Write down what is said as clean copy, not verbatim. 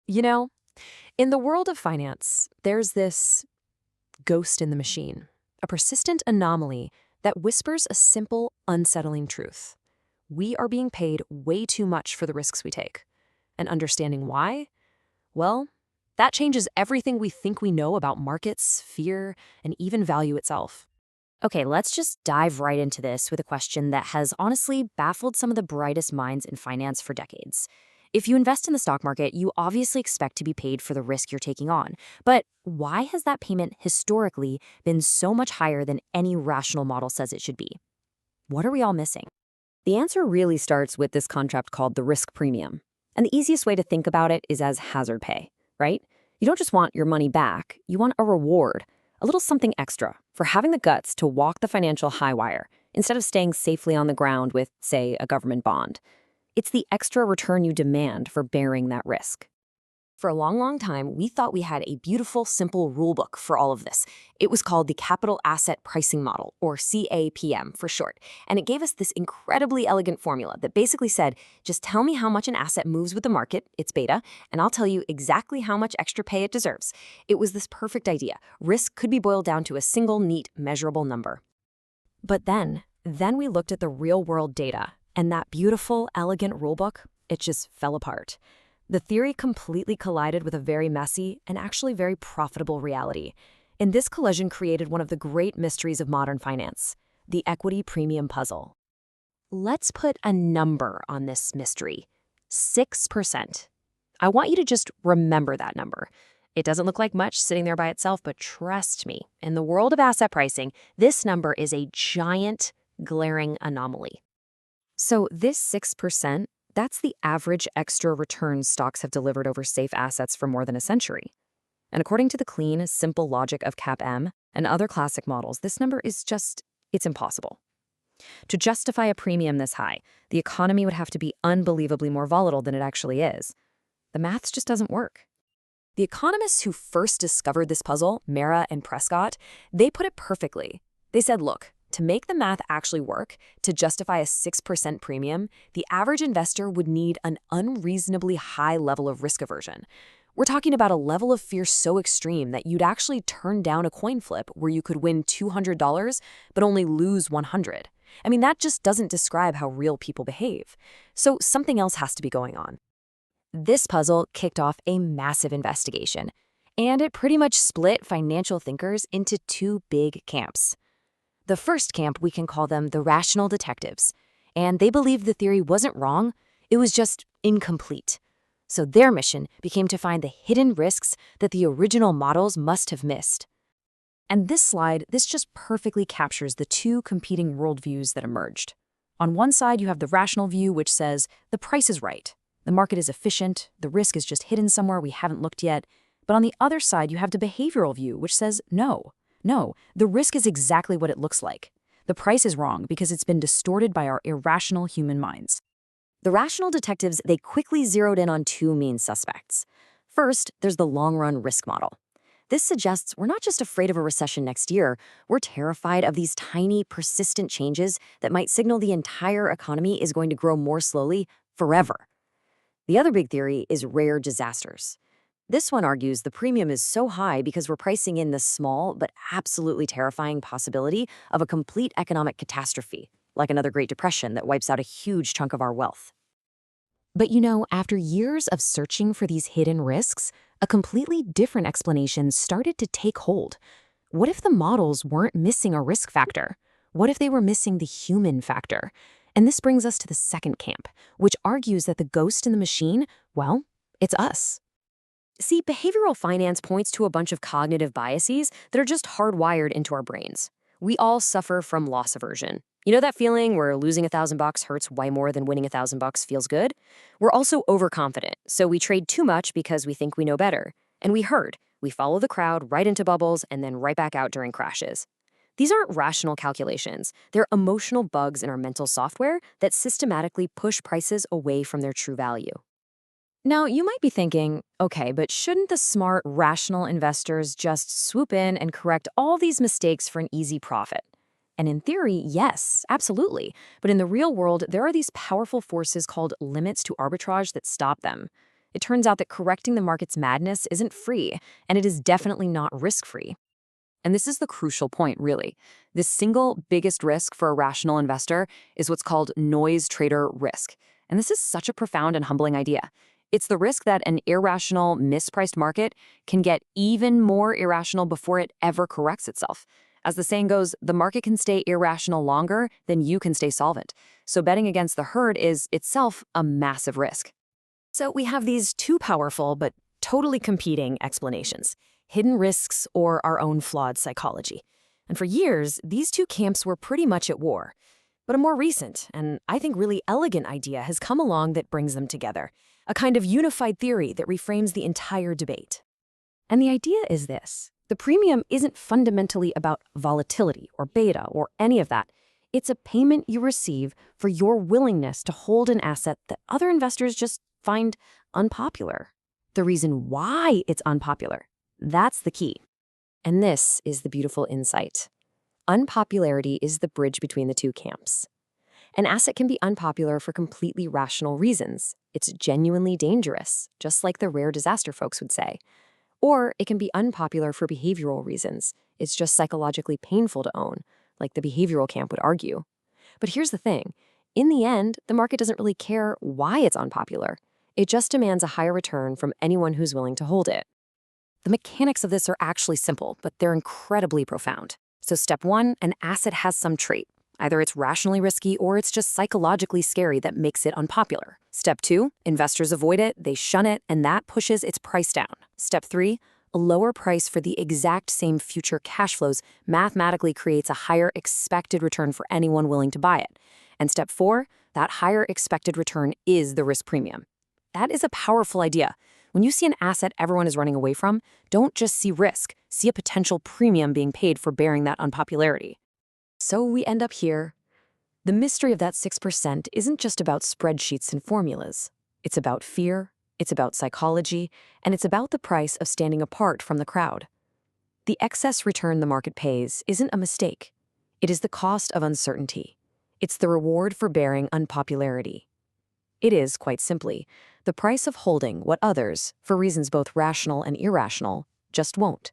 You know, in the world of finance, there's this ghost in the machine, a persistent anomaly that whispers a simple, unsettling truth. We are being paid way too much for the risks we take. And understanding why? Well, that changes everything we think we know about markets, fear, and even value itself. Okay, let's just dive right into this with a question that has honestly baffled some of the brightest minds in finance for decades. If you invest in the stock market, you obviously expect to be paid for the risk you're taking on. But why has that payment historically been so much higher than any rational model says it should be? What are we all missing? The answer really starts with this concept called the risk premium. And the easiest way to think about it is as hazard pay, right? You don't just want your money back, you want a reward, a little something extra for having the guts to walk the financial high wire instead of staying safely on the ground with, say, a government bond. It's the extra return you demand for bearing that risk. For a long, long time, we thought we had a beautiful, simple rulebook for all of this. It was called the Capital Asset Pricing Model, or CAPM for short. And it gave us this incredibly elegant formula that basically said, just tell me how much an asset moves with the market, it's beta, and I'll tell you exactly how much extra pay it deserves. It was this perfect idea. Risk could be boiled down to a single, neat, measurable number. But then we looked at the real-world data, and that beautiful, elegant rulebook, it just fell apart. The theory completely collided with a very messy and actually very profitable reality. And this collision created one of the great mysteries of modern finance, the equity premium puzzle. Let's put a number on this mystery, 6%. I want you to just remember that number. It doesn't look like much sitting there by itself, but trust me, in the world of asset pricing, this number is a giant, glaring anomaly. So this 6%, that's the average extra return stocks have delivered over safe assets for more than a century. And according to the clean, simple logic of CAPM and other classic models, this number is it's impossible. To justify a premium this high, the economy would have to be unbelievably more volatile than it actually is. The maths just doesn't work. The economists who first discovered this puzzle, Mara and Prescott, they put it perfectly. They said, look, to make the math actually work, to justify a 6% premium, the average investor would need an unreasonably high level of risk aversion. We're talking about a level of fear so extreme that you'd actually turn down a coin flip where you could win $200 but only lose 100. I mean, that just doesn't describe how real people behave. So something else has to be going on. This puzzle kicked off a massive investigation, and it pretty much split financial thinkers into two big camps. The first camp, we can call them the rational detectives, and they believed the theory wasn't wrong, it was just incomplete. So their mission became to find the hidden risks that the original models must have missed. And this just perfectly captures the two competing worldviews that emerged. On one side, you have the rational view, which says the price is right, the market is efficient, the risk is just hidden somewhere we haven't looked yet. But on the other side, you have the behavioral view, which says no, the risk is exactly what it looks like. The price is wrong because it's been distorted by our irrational human minds. The rational detectives, they quickly zeroed in on two main suspects. First, there's the long-run risk model. This suggests we're not just afraid of a recession next year, we're terrified of these tiny, persistent changes that might signal the entire economy is going to grow more slowly forever. The other big theory is rare disasters. This one argues the premium is so high because we're pricing in the small but absolutely terrifying possibility of a complete economic catastrophe, like another Great Depression that wipes out a huge chunk of our wealth. But after years of searching for these hidden risks, a completely different explanation started to take hold. What if the models weren't missing a risk factor? What if they were missing the human factor? And this brings us to the second camp, which argues that the ghost in the machine, well, it's us. See, behavioral finance points to a bunch of cognitive biases that are just hardwired into our brains. We all suffer from loss aversion. You know that feeling where losing $1,000 hurts way more than winning $1,000 feels good? We're also overconfident, so we trade too much because we think we know better. And we herd. We follow the crowd right into bubbles and then right back out during crashes. These aren't rational calculations. They're emotional bugs in our mental software that systematically push prices away from their true value. Now, you might be thinking, okay, but shouldn't the smart, rational investors just swoop in and correct all these mistakes for an easy profit? And in theory, yes, absolutely. But in the real world, there are these powerful forces called limits to arbitrage that stop them. It turns out that correcting the market's madness isn't free, and it is definitely not risk-free. And this is the crucial point, really. The single biggest risk for a rational investor is what's called noise trader risk. And this is such a profound and humbling idea. It's the risk that an irrational, mispriced market can get even more irrational before it ever corrects itself. As the saying goes, the market can stay irrational longer than you can stay solvent. So betting against the herd is itself a massive risk. So we have these two powerful but totally competing explanations: hidden risks or our own flawed psychology. And for years, these two camps were pretty much at war. But a more recent, and I think really elegant idea has come along that brings them together, a kind of unified theory that reframes the entire debate. And the idea is this: the premium isn't fundamentally about volatility or beta or any of that. It's a payment you receive for your willingness to hold an asset that other investors just find unpopular. The reason why it's unpopular, that's the key. And this is the beautiful insight. Unpopularity is the bridge between the two camps. An asset can be unpopular for completely rational reasons. It's genuinely dangerous, just like the rare disaster folks would say. Or it can be unpopular for behavioral reasons. It's just psychologically painful to own, like the behavioral camp would argue. But here's the thing. In the end, the market doesn't really care why it's unpopular. It just demands a higher return from anyone who's willing to hold it. The mechanics of this are actually simple, but they're incredibly profound. So step one, an asset has some trait. Either it's rationally risky or it's just psychologically scary that makes it unpopular. Step two, investors avoid it, they shun it, and that pushes its price down. Step three, a lower price for the exact same future cash flows mathematically creates a higher expected return for anyone willing to buy it. And step four, that higher expected return is the risk premium. That is a powerful idea. When you see an asset everyone is running away from, don't just see risk, see a potential premium being paid for bearing that unpopularity. So we end up here. The mystery of that 6% isn't just about spreadsheets and formulas. It's about fear, it's about psychology, and it's about the price of standing apart from the crowd. The excess return the market pays isn't a mistake. It is the cost of uncertainty. It's the reward for bearing unpopularity. It is, quite simply, the price of holding what others, for reasons both rational and irrational, just won't.